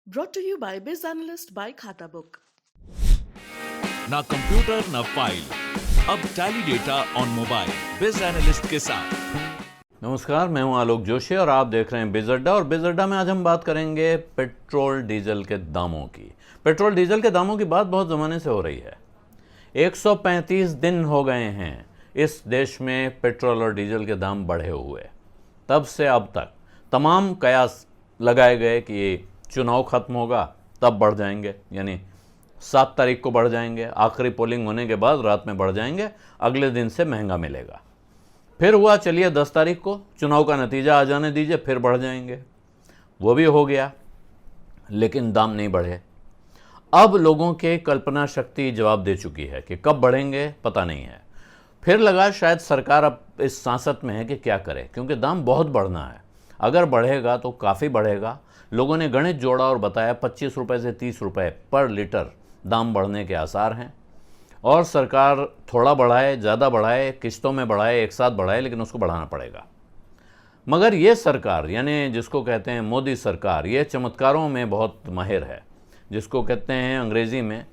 Brought to you by Biz Analyst by Khata Book. ना computer ना file, अब tally data on mobile बिज analyst के साथ। नमस्कार, मैं हूं आलोक जोशी और आप देख रहे हैं बिज अड्डा। और बिज अड्डा में आज हम बात करेंगे पेट्रोल डीजल के दामों की। पेट्रोल डीजल के दामों की बात बहुत ज़माने से हो रही है। 135 दिन हो गए हैं इस देश में पेट्रोल और डीजल के दाम बढ़े हुए। तब से अब तक तमाम कयास लगाए गए कि चुनाव ख़त्म होगा तब बढ़ जाएंगे, यानी 7 तारीख को बढ़ जाएंगे, आखिरी पोलिंग होने के बाद रात में बढ़ जाएंगे, अगले दिन से महंगा मिलेगा। फिर हुआ चलिए 10 तारीख को चुनाव का नतीजा आ जाने दीजिए, फिर बढ़ जाएंगे, वो भी हो गया, लेकिन दाम नहीं बढ़े। अब लोगों के कल्पना शक्ति जवाब दे चुकी है कि कब बढ़ेंगे पता नहीं है। फिर लगा शायद सरकार अब इस सांसत में है कि क्या करे, क्योंकि दाम बहुत बढ़ना है। अगर बढ़ेगा तो काफ़ी बढ़ेगा। लोगों ने गणित जोड़ा और बताया 25 रुपये से 30 रुपये पर लीटर दाम बढ़ने के आसार हैं। और सरकार थोड़ा बढ़ाए, ज़्यादा बढ़ाए, किस्तों में बढ़ाए, एक साथ बढ़ाए, लेकिन उसको बढ़ाना पड़ेगा। मगर ये सरकार, यानी जिसको कहते हैं मोदी सरकार, ये चमत्कारों में बहुत माहिर है। जिसको कहते हैं अंग्रेज़ी में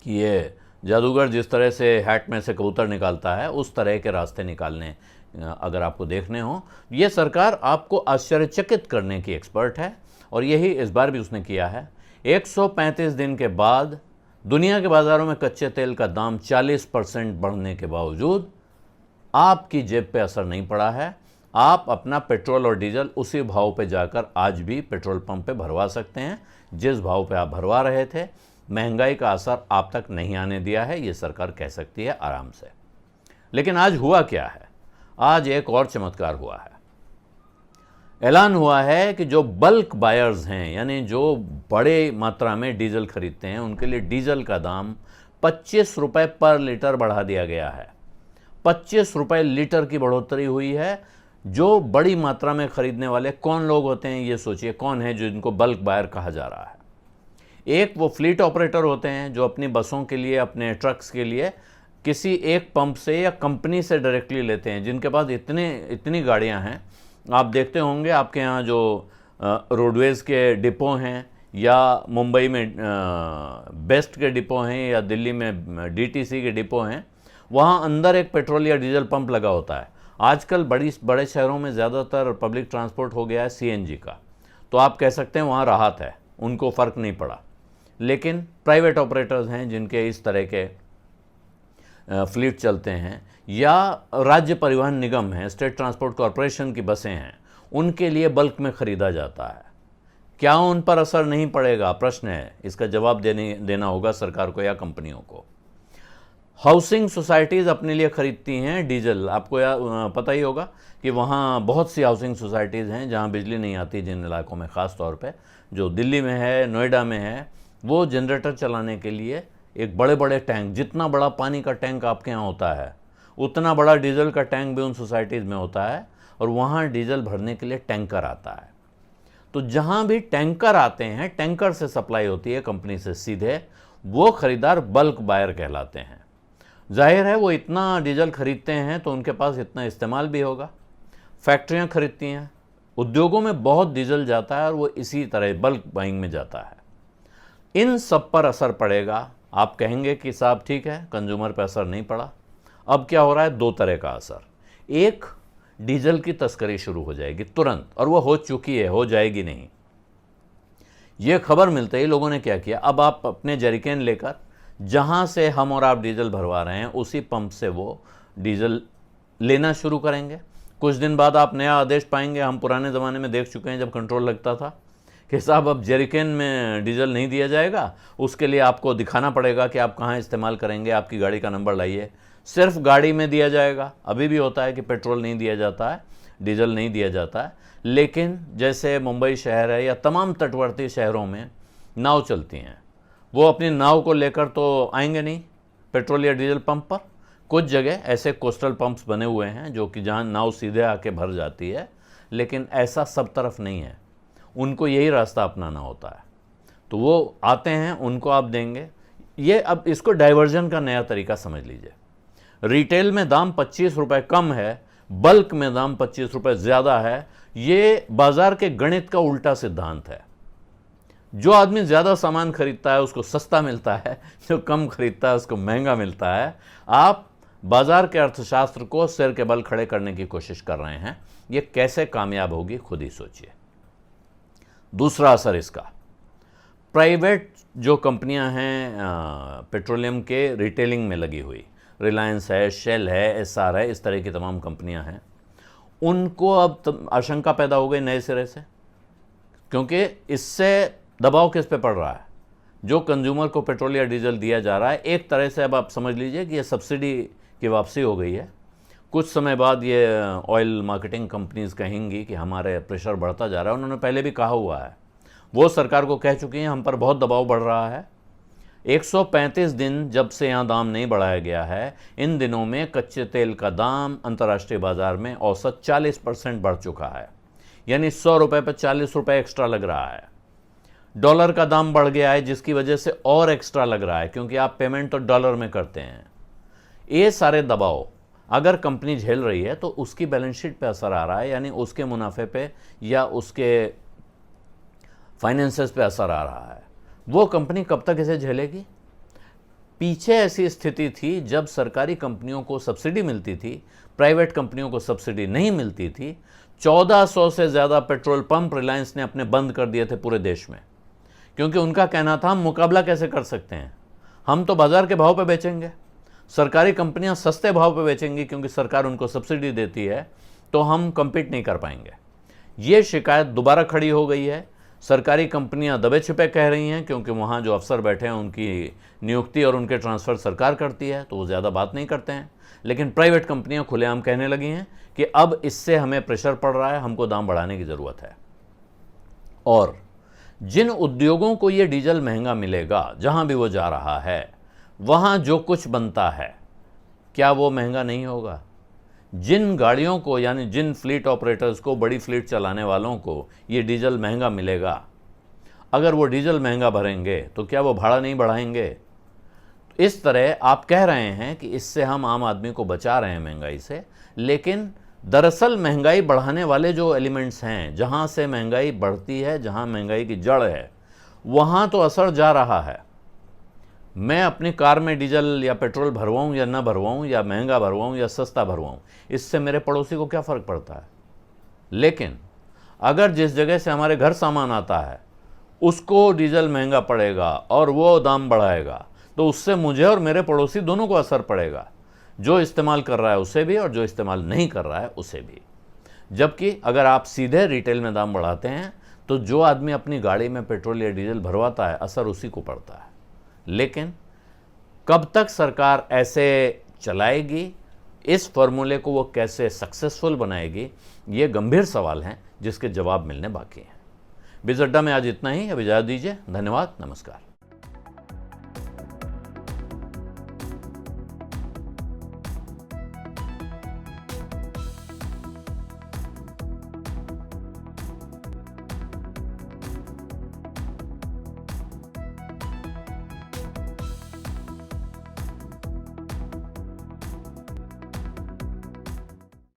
कि ये जादूगर जिस तरह से हैट में से कबूतर निकालता है, उस तरह के रास्ते निकालने अगर आपको देखने हो। ये सरकार आपको आश्चर्यचकित करने की एक्सपर्ट है, और यही इस बार भी उसने किया है। 135 दिन के बाद दुनिया के बाज़ारों में कच्चे तेल का दाम 40% बढ़ने के बावजूद आपकी जेब पे असर नहीं पड़ा है। आप अपना पेट्रोल और डीजल उसी भाव पे जाकर आज भी पेट्रोल पंप पे भरवा सकते हैं जिस भाव पे आप भरवा रहे थे। महंगाई का असर आप तक नहीं आने दिया है, ये सरकार कह सकती है आराम से। लेकिन आज हुआ क्या है? आज एक और चमत्कार हुआ है। ऐलान हुआ है कि जो बल्क बायर्स हैं, यानी जो बड़े मात्रा में डीजल खरीदते हैं, उनके लिए डीजल का दाम 25 रुपये पर लीटर बढ़ा दिया गया है। 25 रुपये लीटर की बढ़ोतरी हुई है। जो बड़ी मात्रा में खरीदने वाले कौन लोग होते हैं, ये सोचिए, कौन है जो इनको बल्क बायर कहा जा रहा है? एक वो फ्लीट ऑपरेटर होते हैं जो अपनी बसों के लिए, अपने ट्रक्स के लिए किसी एक पंप से या कंपनी से डायरेक्टली लेते हैं, जिनके पास इतनी गाड़ियां हैं। आप देखते होंगे आपके यहाँ जो रोडवेज़ के डिपो हैं, या मुंबई में बेस्ट के डिपो हैं, या दिल्ली में डीटीसी के डिपो हैं, वहाँ अंदर एक पेट्रोल या डीजल पंप लगा होता है। आजकल बड़े शहरों में ज़्यादातर पब्लिक ट्रांसपोर्ट हो गया है सीएनजी का, तो आप कह सकते हैं वहाँ राहत है, उनको फ़र्क नहीं पड़ा। लेकिन प्राइवेट ऑपरेटर्स हैं जिनके इस तरह के फ्लीट चलते हैं, या राज्य परिवहन निगम है, स्टेट ट्रांसपोर्ट कॉरपोरेशन की बसें हैं, उनके लिए बल्क में ख़रीदा जाता है। क्या उन पर असर नहीं पड़ेगा? प्रश्न है। इसका जवाब देना होगा सरकार को या कंपनियों को। हाउसिंग सोसाइटीज़ अपने लिए ख़रीदती हैं डीजल। आपको पता ही होगा कि वहाँ बहुत सी हाउसिंग सोसाइटीज़ हैं जहाँ बिजली नहीं आती, जिन इलाकों में ख़ास तौर पे, जो दिल्ली में है, नोएडा में है, वो जनरेटर चलाने के लिए एक बड़े बड़े टैंक, जितना बड़ा पानी का टैंक आपके यहाँ होता है उतना बड़ा डीजल का टैंक भी उन सोसाइटीज़ में होता है, और वहाँ डीजल भरने के लिए टैंकर आता है। तो जहाँ भी टैंकर आते हैं, टैंकर से सप्लाई होती है कंपनी से सीधे, वो ख़रीदार बल्क बायर कहलाते हैं। जाहिर है वो इतना डीजल खरीदते हैं तो उनके पास इतना इस्तेमाल भी होगा। फैक्ट्रियाँ खरीदती हैं, उद्योगों में बहुत डीजल जाता है, और वो इसी तरह बल्क बाइंग में जाता है। इन सब पर असर पड़ेगा। आप कहेंगे कि साहब ठीक है, कंज्यूमर पर असर नहीं पड़ा। अब क्या हो रहा है? 2 तरह का असर। एक, डीजल की तस्करी शुरू हो जाएगी तुरंत, और वो हो चुकी है, हो जाएगी नहीं। ये खबर मिलते ही लोगों ने क्या किया, अब आप अपने जरिकेन लेकर जहाँ से हम और आप डीजल भरवा रहे हैं उसी पंप से वो डीजल लेना शुरू करेंगे। कुछ दिन बाद आप नया आदेश पाएंगे। हम पुराने ज़माने में देख चुके हैं जब कंट्रोल लगता था कि साहब अब जरिकेन में डीजल नहीं दिया जाएगा, उसके लिए आपको दिखाना पड़ेगा कि आप कहाँ इस्तेमाल करेंगे, आपकी गाड़ी का नंबर लाइए। सिर्फ गाड़ी में दिया जाएगा। अभी भी होता है कि पेट्रोल नहीं दिया जाता है, डीजल नहीं दिया जाता है, लेकिन जैसे मुंबई शहर है या तमाम तटवर्ती शहरों में नाव चलती हैं, वो अपनी नाव को लेकर तो आएंगे नहीं पेट्रोल या डीजल पंप पर। कुछ जगह ऐसे कोस्टल पंप्स बने हुए हैं जो कि जहाँ नाव सीधे आके भर जाती है, लेकिन ऐसा सब तरफ नहीं है। उनको यही रास्ता अपनाना होता है, तो वो आते हैं, उनको आप देंगे। ये अब इसको डाइवर्जन का नया तरीका समझ लीजिए। रिटेल में दाम 25 रुपये कम है, बल्क में दाम 25 रुपये ज़्यादा है। ये बाज़ार के गणित का उल्टा सिद्धांत है। जो आदमी ज़्यादा सामान खरीदता है उसको सस्ता मिलता है, जो कम खरीदता है उसको महंगा मिलता है। आप बाजार के अर्थशास्त्र को सिर के बल खड़े करने की कोशिश कर रहे हैं। ये कैसे कामयाब होगी खुद ही सोचिए। दूसरा असर इसका, प्राइवेट जो कंपनियां हैं पेट्रोलियम के रिटेलिंग में लगी हुई, रिलायंस है, शेल है, एसआर है, इस तरह की तमाम कंपनियां हैं, उनको अब आशंका पैदा हो गई नए सिरे से, क्योंकि इससे दबाव किस पे पड़ रहा है? जो कंज्यूमर को पेट्रोल या डीजल दिया जा रहा है, एक तरह से अब आप समझ लीजिए कि ये सब्सिडी की वापसी हो गई है। कुछ समय बाद ये ऑयल मार्केटिंग कंपनीज कहेंगी कि हमारे प्रेशर बढ़ता जा रहा है। उन्होंने पहले भी कहा हुआ है, वो सरकार को कह चुकी हैं हम पर बहुत दबाव बढ़ रहा है। 135 दिन जब से यहाँ दाम नहीं बढ़ाया गया है, इन दिनों में कच्चे तेल का दाम अंतर्राष्ट्रीय बाजार में औसत 40% बढ़ चुका है, यानी 100 रुपये पर 40 रुपये एक्स्ट्रा लग रहा है। डॉलर का दाम बढ़ गया है, जिसकी वजह से और एक्स्ट्रा लग रहा है, क्योंकि आप पेमेंट तो डॉलर में करते हैं। ये सारे दबाव अगर कंपनी झेल रही है तो उसकी बैलेंस शीट पे असर आ रहा है, यानी उसके मुनाफे पे या उसके फाइनेंसेस पे असर आ रहा है। वो कंपनी कब तक इसे झेलेगी? पीछे ऐसी स्थिति थी जब सरकारी कंपनियों को सब्सिडी मिलती थी, प्राइवेट कंपनियों को सब्सिडी नहीं मिलती थी। 1400 से ज़्यादा पेट्रोल पंप रिलायंस ने अपने बंद कर दिए थे पूरे देश में, क्योंकि उनका कहना था हम मुकाबला कैसे कर सकते हैं, हम तो बाजार के भाव पे बेचेंगे, सरकारी कंपनियां सस्ते भाव पे बेचेंगी क्योंकि सरकार उनको सब्सिडी देती है, तो हम कम्पीट नहीं कर पाएंगे। ये शिकायत दोबारा खड़ी हो गई है। सरकारी कंपनियां दबे छिपे कह रही हैं, क्योंकि वहाँ जो अफसर बैठे हैं उनकी नियुक्ति और उनके ट्रांसफ़र सरकार करती है, तो वो ज़्यादा बात नहीं करते हैं। लेकिन प्राइवेट कंपनियां खुलेआम कहने लगी हैं कि अब इससे हमें प्रेशर पड़ रहा है, हमको दाम बढ़ाने की ज़रूरत है। और जिन उद्योगों को ये डीजल महंगा मिलेगा, जहाँ भी वो जा रहा है, वहाँ जो कुछ बनता है, क्या वो महंगा नहीं होगा? जिन गाड़ियों को, यानी जिन फ्लीट ऑपरेटर्स को, बड़ी फ्लीट चलाने वालों को ये डीजल महंगा मिलेगा, अगर वो डीजल महंगा भरेंगे तो क्या वो भाड़ा नहीं बढ़ाएंगे? इस तरह आप कह रहे हैं कि इससे हम आम आदमी को बचा रहे हैं महंगाई से, लेकिन दरअसल महंगाई बढ़ाने वाले जो एलिमेंट्स हैं, जहाँ से महंगाई बढ़ती है, जहाँ महंगाई की जड़ है, वहाँ तो असर जा रहा है। मैं अपनी कार में डीजल या पेट्रोल भरवाऊँ या ना भरवाऊँ, या महंगा भरवाऊँ या सस्ता भरवाऊँ, इससे मेरे पड़ोसी को क्या फ़र्क पड़ता है? लेकिन अगर जिस जगह से हमारे घर सामान आता है उसको डीजल महंगा पड़ेगा और वो दाम बढ़ाएगा, तो उससे मुझे और मेरे पड़ोसी दोनों को असर पड़ेगा, जो इस्तेमाल कर रहा है उसे भी और जो इस्तेमाल नहीं कर रहा है उसे भी। जबकि अगर आप सीधे रिटेल में दाम बढ़ाते हैं तो जो आदमी अपनी गाड़ी में पेट्रोल या डीजल भरवाता है, असर उसी को पड़ता है। लेकिन कब तक सरकार ऐसे चलाएगी, इस फॉर्मूले को वो कैसे सक्सेसफुल बनाएगी, ये गंभीर सवाल हैं जिसके जवाब मिलने बाकी हैं। बिजअड्डा में आज इतना ही। अब इजाज़त दीजिए। धन्यवाद। नमस्कार।